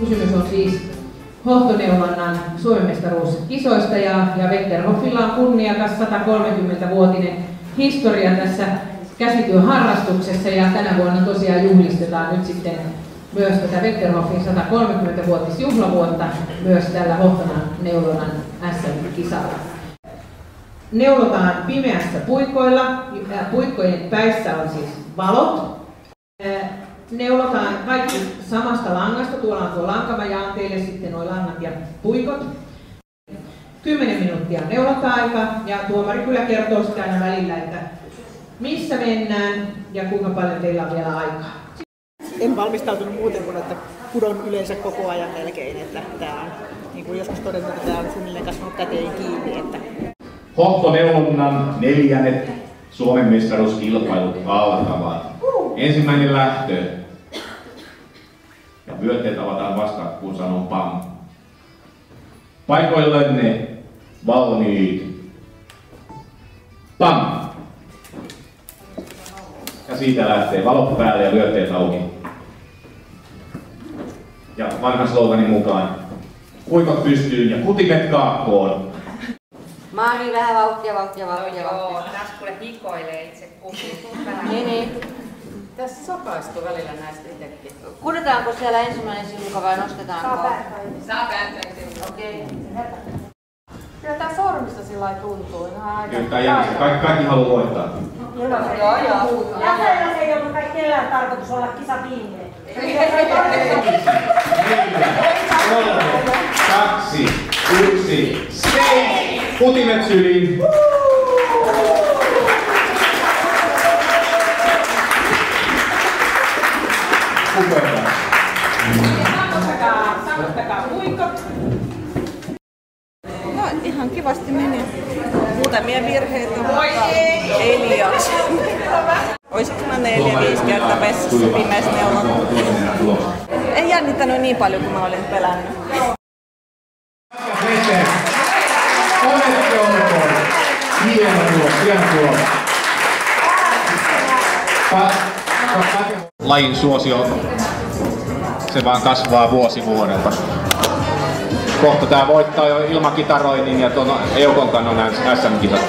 Kysymys on siis hohtoneuvonnan Suomen mestaruuskisoista ja Wetterhoffilla on kunniakas 130-vuotinen historia tässä käsityöharrastuksessa ja tänä vuonna tosiaan juhlistetaan nyt sitten myös tätä Wetterhoffin 130-vuotisjuhlavuotta myös tällä hohtonan neulonnan SM-kisalla. Neulotaan pimeässä puikoilla, puikkojen päissä on siis valot. Neulotaan kaikki samasta langasta, tuolla on tuo lanka, mä jaan teille sitten nuo langat ja puikot. 10 minuuttia neulonta-aika ja tuomari kyllä kertoo sitä aina välillä, että missä mennään ja kuinka paljon teillä on vielä aikaa. En valmistautunut muuten kuin, että pudon yleensä koko ajan melkein, että tämä on, niin kuin joskus todettu, että tämä on suunnilleen kasvanut käteen kiinni. Että... Hohtoneulonnan 4. Suomen mestaruuskilpailut alkavat. Ensimmäinen lähtö. Ja vyötteet avataan vasta, kun sanon pam. Paikoillenne valmiit. Pam! Ja siitä lähtee valot päälle ja vyötteet auki. Ja vanhan sloganin mukaan puikot pystyyn ja kutimet kaakkoon. Mari, vähän vauhtia. Tässä kuule hikoilee itse kukin. Niin. Tässä sokaistuu välillä näistä itsekin. Kudetaanko siellä ensimmäinen silmuka vai nostetaanko? Saa päättää silmuka. Okei. Kyllä tää sormista sillä lailla tuntuu. Kaikki haluaa voittaa. Joo. Ja ei ollut kellään tarkoitus olla kisa viimeinen. 3, 2, 1, stay! Kutimet syliin. Sammuttakaa puikot. No ihan kivasti meni. Muutamia virheitä, mutta ei liiaksi. Olisiko mä 4-5 kertaa vessassa pimeässä neulonut? Ei jännittänyt niin paljon kuin mä olin pelännyt. Onneksi olkoon. Hieno tulos. Lajin suosio, se vaan kasvaa vuosi vuodelta. Kohta tää voittaa jo ilmakitaroinnin ja tuon Eukon kannon SM-kisat.